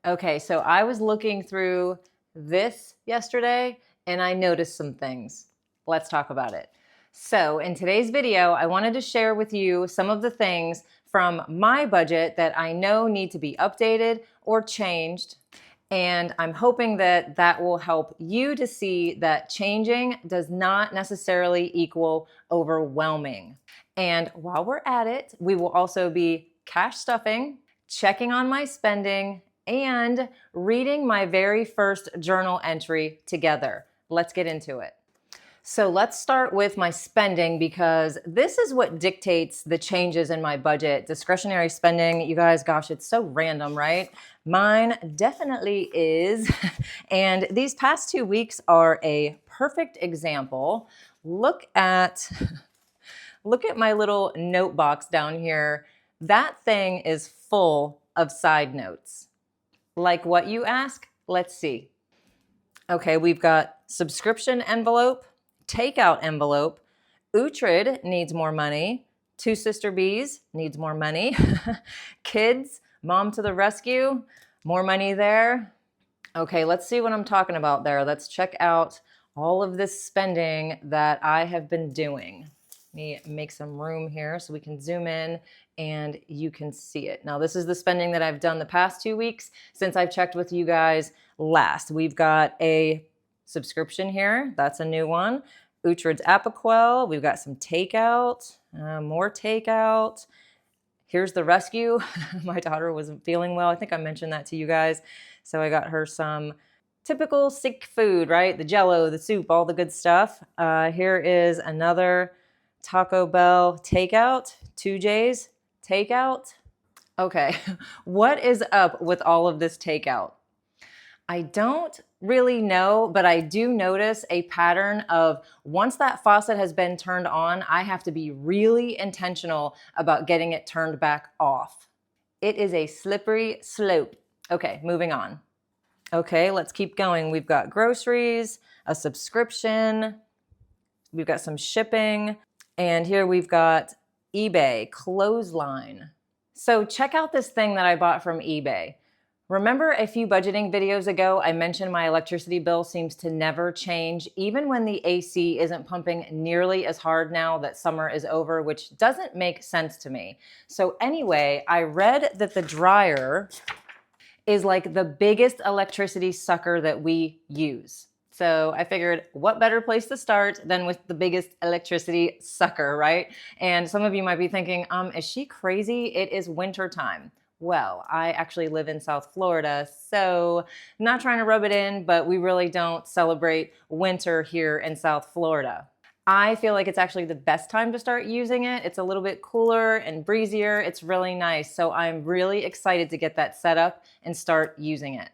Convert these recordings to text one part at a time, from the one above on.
Okay, so I was looking through this yesterday and I noticed some things. Let's talk about it. So in today's video, I wanted to share with you some of the things from my budget that I know need to be updated or changed. And I'm hoping that that will help you to see that changing does not necessarily equal overwhelming. And while we're at it, we will also be cash stuffing, checking on my spending, and reading my very first journal entry together. Let's get into it. So let's start with my spending because this is what dictates the changes in my budget. Discretionary spending, you guys, gosh, it's so random, right? Mine definitely is. And these past 2 weeks are a perfect example. Look at my little note box down here. That thing is full of side notes. Like what, you ask? Let's see. Okay, we've got subscription envelope, takeout envelope, Uhtred needs more money, Two Sister Bees needs more money, kids, mom to the rescue, more money there. Okay, let's see what I'm talking about there. Let's check out all of this spending that I have been doing. Let me make some room here so we can zoom in and you can see it. Now, this is the spending that I've done the past 2 weeks since I've checked with you guys last. We've got a subscription here. That's a new one. Uhtred's Apoquel. We've got some takeout, more takeout. Here's the rescue. My daughter wasn't feeling well. I think I mentioned that to you guys. So I got her some typical sick food, right? The Jello, the soup, all the good stuff. Here is another Taco Bell takeout, 2J's takeout. Okay, what is up with all of this takeout? I don't really know, but I do notice a pattern of once that faucet has been turned on, I have to be really intentional about getting it turned back off. It is a slippery slope. Okay, moving on. Okay, let's keep going. We've got groceries, a subscription, we've got some shipping, and here we've got eBay, clothesline. So check out this thing that I bought from eBay. Remember a few budgeting videos ago, I mentioned my electricity bill seems to never change, even when the AC isn't pumping nearly as hard now that summer is over, which doesn't make sense to me. So anyway, I read that the dryer is like the biggest electricity sucker that we use. So I figured what better place to start than with the biggest electricity sucker, right? And some of you might be thinking, is she crazy? It is winter time. Well, I actually live in South Florida, so not trying to rub it in, but we really don't celebrate winter here in South Florida. I feel like it's actually the best time to start using it. It's a little bit cooler and breezier. It's really nice. So I'm really excited to get that set up and start using it.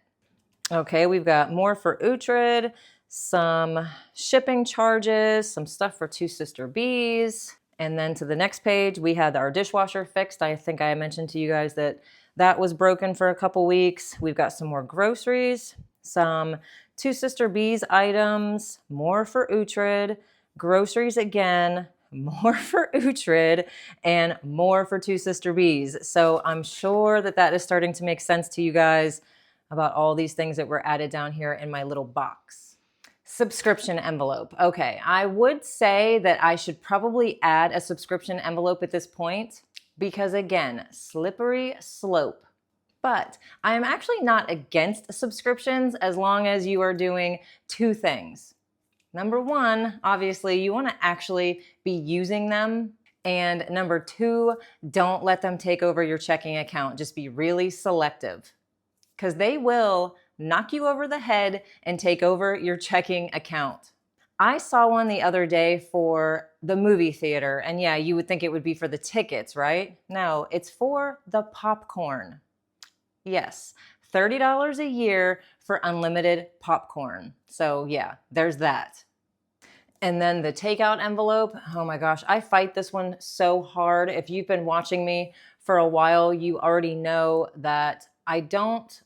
Okay, we've got more for Uhtred, some shipping charges, some stuff for Two Sister Bees. And then to the next page, we had our dishwasher fixed. I think I mentioned to you guys that that was broken for a couple weeks. We've got some more groceries, some Two Sister Bees items, more for Uhtred, groceries again, more for Uhtred, and more for Two Sister Bees. So I'm sure that that is starting to make sense to you guys about all these things that were added down here in my little box. Subscription envelope. Okay, I would say that I should probably add a subscription envelope at this point because again, slippery slope. But I am actually not against subscriptions as long as you are doing two things. Number one, obviously, you want to actually be using them. And number two, don't let them take over your checking account. Just be really selective because they will knock you over the head and take over your checking account. I saw one the other day for the movie theater, and yeah, you would think it would be for the tickets, right? No, it's for the popcorn. Yes, $30 a year for unlimited popcorn. So yeah, there's that. And then the takeout envelope, oh my gosh, I fight this one so hard. If you've been watching me for a while, you already know that I don't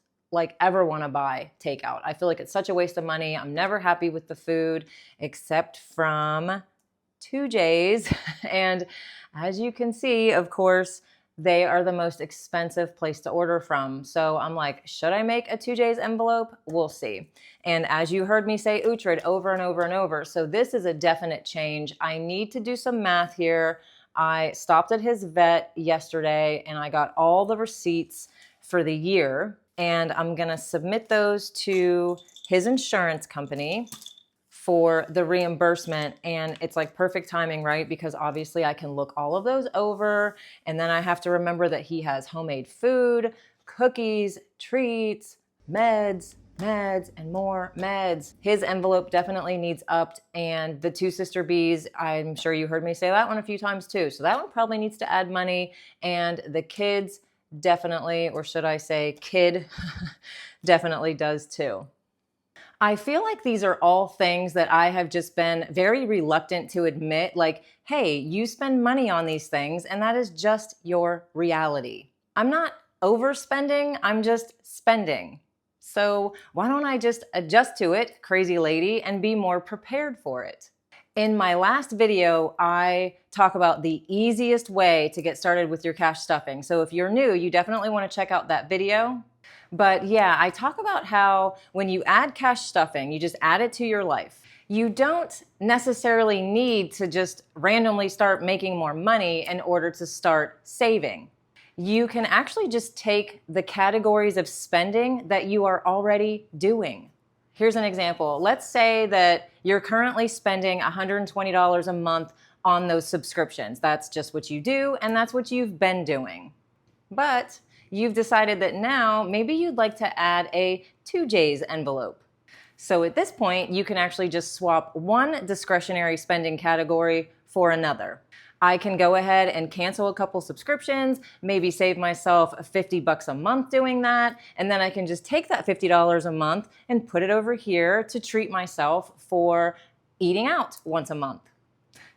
ever want to buy takeout. I feel like it's such a waste of money. I'm never happy with the food except from 2J's. And as you can see, of course, they are the most expensive place to order from. So I'm like, should I make a 2J's envelope? We'll see. And as you heard me say Uhtred over and over and over, so this is a definite change. I need to do some math here. I stopped at his vet yesterday and I got all the receipts for the year, and I'm gonna submit those to his insurance company for the reimbursement. And it's like perfect timing, right? Because obviously I can look all of those over, and then I have to remember that he has homemade food, cookies, treats, meds, and more meds. His envelope definitely needs upped, and the two sister bees, I'm sure you heard me say that one a few times too. So that one probably needs to add money, and the kids definitely, or should I say kid, definitely does too. I feel like these are all things that I have just been very reluctant to admit, like, hey, you spend money on these things and that is just your reality. I'm not overspending, I'm just spending. So why don't I just adjust to it, crazy lady, and be more prepared for it? In my last video, I talk about the easiest way to get started with your cash stuffing. So if you're new, you definitely want to check out that video. But yeah, I talk about how when you add cash stuffing, you just add it to your life. You don't necessarily need to just randomly start making more money in order to start saving. You can actually just take the categories of spending that you are already doing. Here's an example. Let's say that you're currently spending $120 a month on those subscriptions. That's just what you do, and that's what you've been doing. But you've decided that now maybe you'd like to add a 2J's envelope. So at this point, you can actually just swap one discretionary spending category for another. I can go ahead and cancel a couple subscriptions, maybe save myself $50 a month doing that, and then I can just take that $50 a month and put it over here to treat myself for eating out once a month.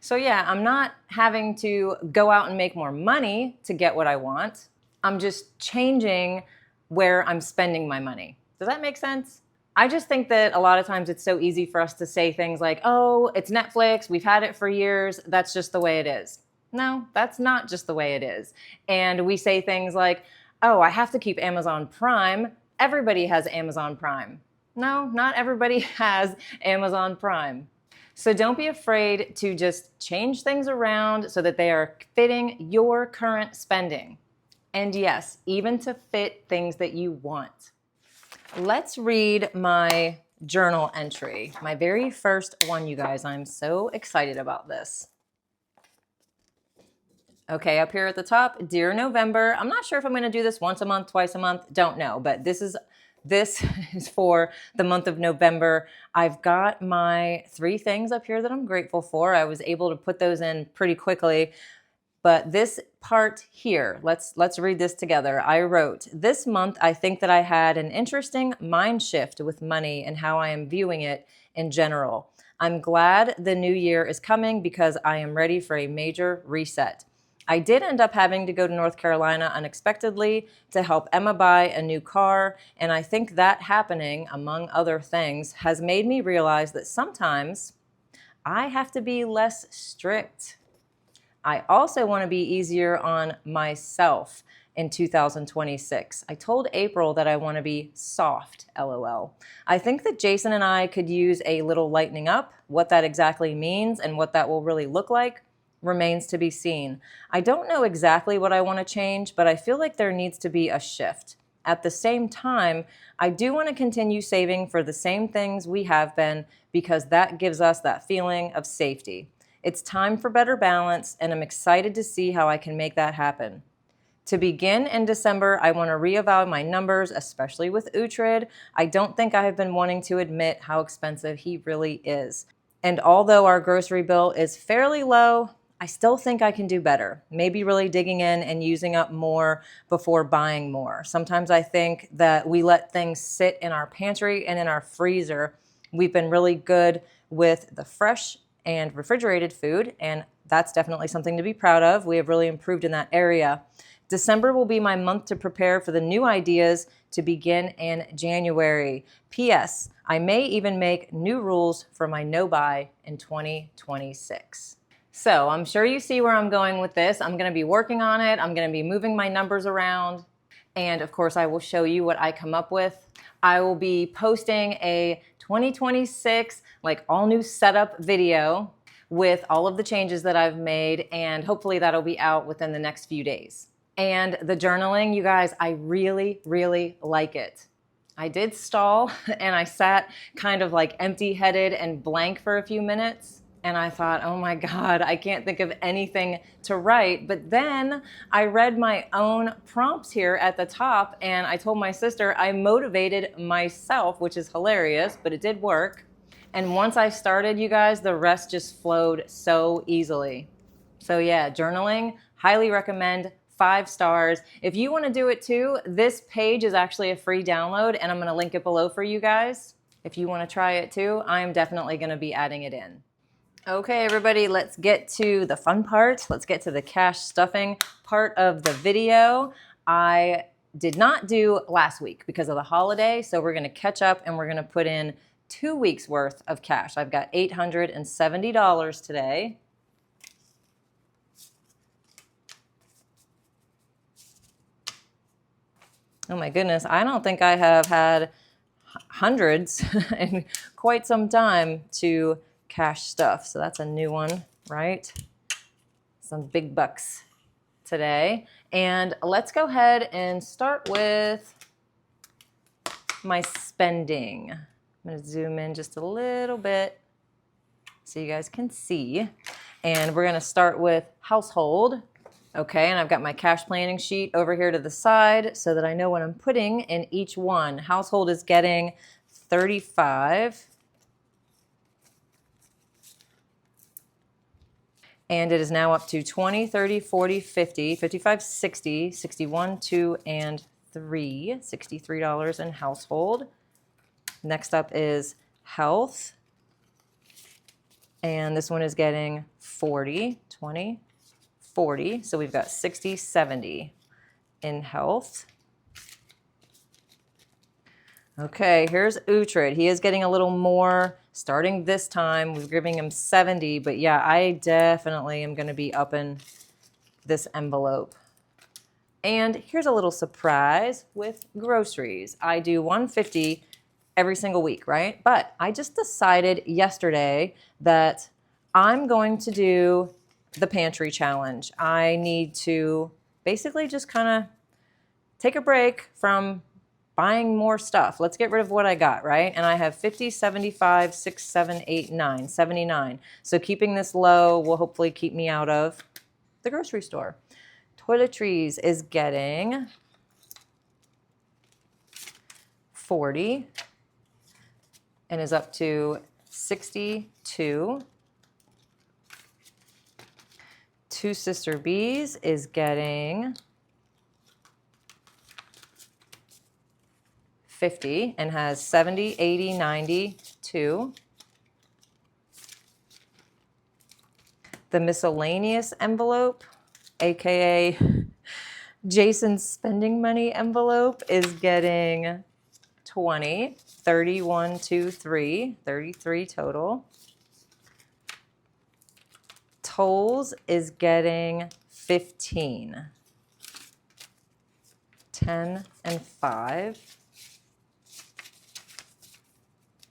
So yeah, I'm not having to go out and make more money to get what I want. I'm just changing where I'm spending my money. Does that make sense? I just think that a lot of times it's so easy for us to say things like, oh, it's Netflix, we've had it for years, that's just the way it is. No, that's not just the way it is. And we say things like, oh, I have to keep Amazon Prime. Everybody has Amazon Prime. No, not everybody has Amazon Prime. So don't be afraid to just change things around so that they are fitting your current spending. And yes, even to fit things that you want. Let's read my journal entry. My very first one, you guys. I'm so excited about this. Okay, up here at the top, Dear November. I'm not sure if I'm going to do this once a month, twice a month. Don't know, but this is for the month of November. I've got my 3 things up here that I'm grateful for. I was able to put those in pretty quickly. But this part here, let's read this together. I wrote, this month I think that I had an interesting mind shift with money and how I am viewing it in general. I'm glad the new year is coming because I am ready for a major reset. I did end up having to go to North Carolina unexpectedly to help Emma buy a new car, and I think that happening, among other things, has made me realize that sometimes I have to be less strict. I also want to be easier on myself in 2026. I told April that I want to be soft, LOL. I think that Jason and I could use a little lightening up. What that exactly means and what that will really look like remains to be seen. I don't know exactly what I want to change, but I feel like there needs to be a shift. At the same time, I do want to continue saving for the same things we have been because that gives us that feeling of safety. It's time for better balance, and I'm excited to see how I can make that happen. To begin in December, I want to reevaluate my numbers, especially with Uhtred. I don't think I have been wanting to admit how expensive he really is. And although our grocery bill is fairly low, I still think I can do better. Maybe really digging in and using up more before buying more. Sometimes I think that we let things sit in our pantry and in our freezer. We've been really good with the fresh and refrigerated food, and that's definitely something to be proud of. We have really improved in that area. December will be my month to prepare for the new ideas to begin in January. P.S. I may even make new rules for my no-buy in 2026. So I'm sure you see where I'm going with this. I'm going to be working on it. I'm going to be moving my numbers around. And of course, I will show you what I come up with. I will be posting a 2026 like all new setup video with all of the changes that I've made, and hopefully that'll be out within the next few days. And the journaling, you guys, I really, really like it. I did stall and I sat kind of like empty-headed and blank for a few minutes. And I thought, oh my God, I can't think of anything to write. But then I read my own prompts here at the top, and I told my sister I motivated myself, which is hilarious, but it did work. And once I started, you guys, the rest just flowed so easily. So yeah, journaling, highly recommend, 5 stars. If you want to do it too, this page is actually a free download, and I'm going to link it below for you guys. If you want to try it too, I'm definitely going to be adding it in. Okay, everybody, let's get to the fun part. Let's get to the cash stuffing part of the video. I did not do last week because of the holiday, so we're going to catch up and we're going to put in 2 weeks worth of cash. I've got $870 today. Oh my goodness, I don't think I have had hundreds in quite some time to cash stuff. So that's a new one, right? Some big bucks today. And let's go ahead and start with my spending. I'm going to zoom in just a little bit so you guys can see. And we're going to start with household. Okay, and I've got my cash planning sheet over here to the side so that I know what I'm putting in each one. Household is getting 35. And it is now up to 20, 30, 40, 50, 55, 60, 61, 2, and 3. $63 in household. Next up is health. And this one is getting 40, 20, 40. So we've got 60, 70 in health. Okay, here's Uhtred. He is getting a little more starting this time. We're giving him 70, but yeah, I definitely am going to be upping this envelope. And here's a little surprise with groceries. I do $150 every single week, right? But I just decided yesterday that I'm going to do the pantry challenge. I need to basically just kind of take a break from buying more stuff. Let's get rid of what I got, right? And I have 50, 75, 6, 7, 8, 9, 79. So keeping this low will hopefully keep me out of the grocery store. Toiletries is getting 40 and is up to 62. Two Sister Bees is getting 50 and has 70, 80, 90, 2. The miscellaneous envelope, aka Jason's spending money envelope, is getting 20, 31, 2, 3, 33 total. Tolls is getting 15, 10, and 5.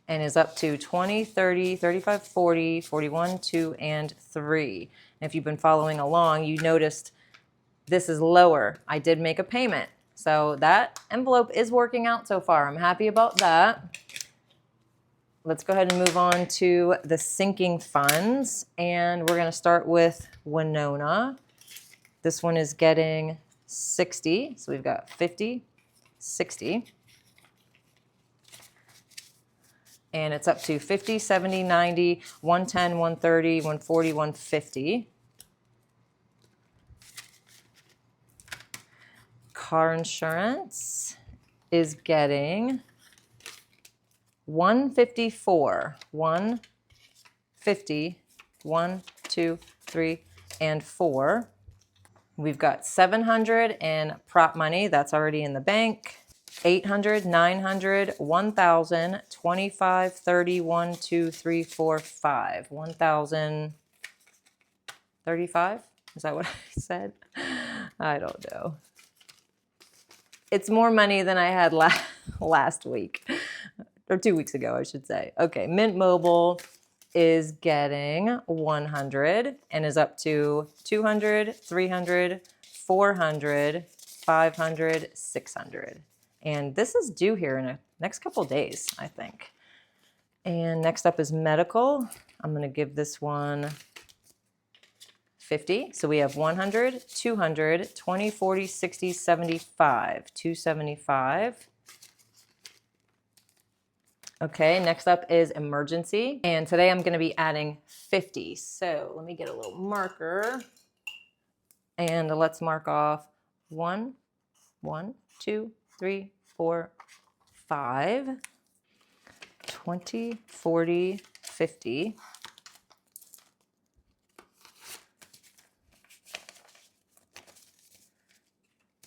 And is up to 20, 30, 35, 40, 41, 2, and 3. And if you've been following along, you noticed this is lower. I did make a payment. So that envelope is working out so far. I'm happy about that. Let's go ahead and move on to the sinking funds. And we're going to start with Winona. This one is getting 60. So we've got 50, 60. And it's up to 50, 70, 90, 110, 130, 140, 150. Car insurance is getting 154. 150, 1, 2, 3, and 4. We've got 700 in prop money. That's already in the bank. 800, 900, 1,000, 25, 30, 1, 2, 3, 4, 5. 1,000. 35? Is that what I said? I don't know. It's more money than I had last week, or 2 weeks ago, I should say. Okay, Mint Mobile is getting 100 and is up to 200, 300, 400, 500, 600. And this is due here in the next couple days, I think. And next up is medical. I'm going to give this one 50. So we have 100, 200, 20, 40, 60, 75, 275. Okay, next up is emergency. And today I'm going to be adding 50. So let me get a little marker. And let's mark off 1, 2, 3, 4, 5, 20, 40, 50.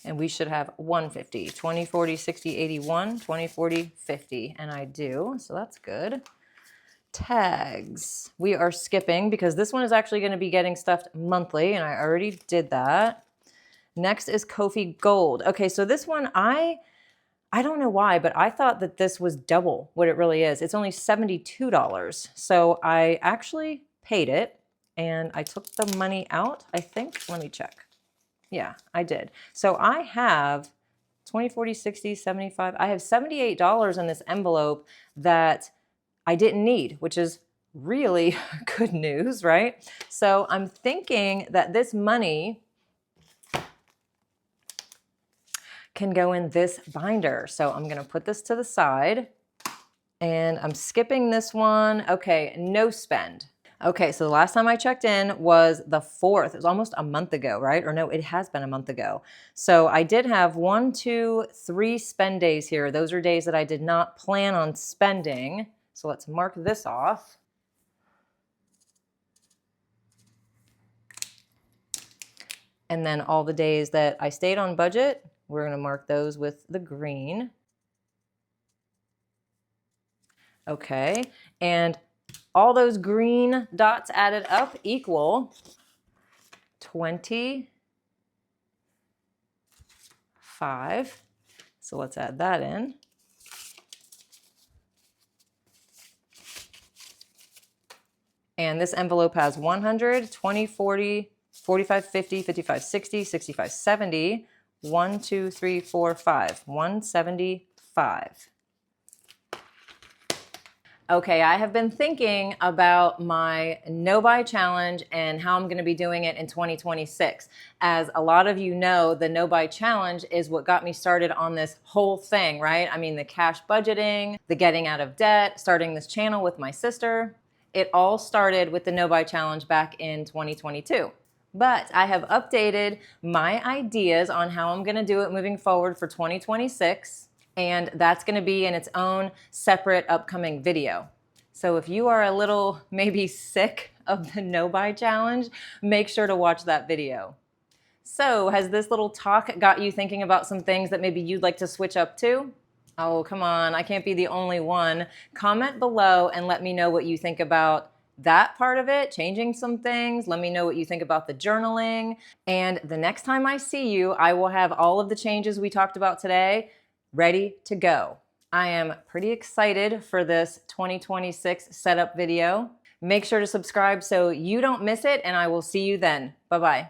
And we should have 150, 20, 40, 60, 81, 20, 40, 50. And I do, so that's good. Tags. We are skipping because this one is actually going to be getting stuffed monthly, and I already did that. Next is Ko-fi Gold. Okay, so this one, I don't know why, but I thought that this was double what it really is. It's only $72. So I actually paid it, and I took the money out, I think. Let me check. Yeah, I did. So I have 20, 40, 60, 75. I have $78 in this envelope that I didn't need, which is really good news, right? So I'm thinking that this money can go in this binder. So I'm going to put this to the side, and I'm skipping this one. Okay, no spend. Okay, so the last time I checked in was the 4th. It was almost a month ago, right? Or no, it has been a month ago. So I did have 1, 2, 3 spend days here. Those are days that I did not plan on spending. So let's mark this off. And then all the days that I stayed on budget, we're going to mark those with the green. Okay, and all those green dots added up equal 25. So let's add that in. And this envelope has 100, 20, 40, 45, 50, 55, 60, 65, 70, 1, 2, 3, 4, 5, 175. Okay, I have been thinking about my no buy challenge and how I'm going to be doing it in 2026. As a lot of you know, the no buy challenge is what got me started on this whole thing, right? I mean, the cash budgeting, the getting out of debt, starting this channel with my sister. It all started with the no buy challenge back in 2022. But I have updated my ideas on how I'm going to do it moving forward for 2026. And that's going to be in its own separate upcoming video. So if you are a little maybe sick of the no buy challenge, make sure to watch that video. So has this little talk got you thinking about some things that maybe you'd like to switch up to? Oh, come on, I can't be the only one. Comment below and let me know what you think about that part of it, changing some things. Let me know what you think about the journaling. And the next time I see you, I will have all of the changes we talked about today ready to go. I am pretty excited for this 2026 setup video. Make sure to subscribe so you don't miss it, and I will see you then. Bye-bye.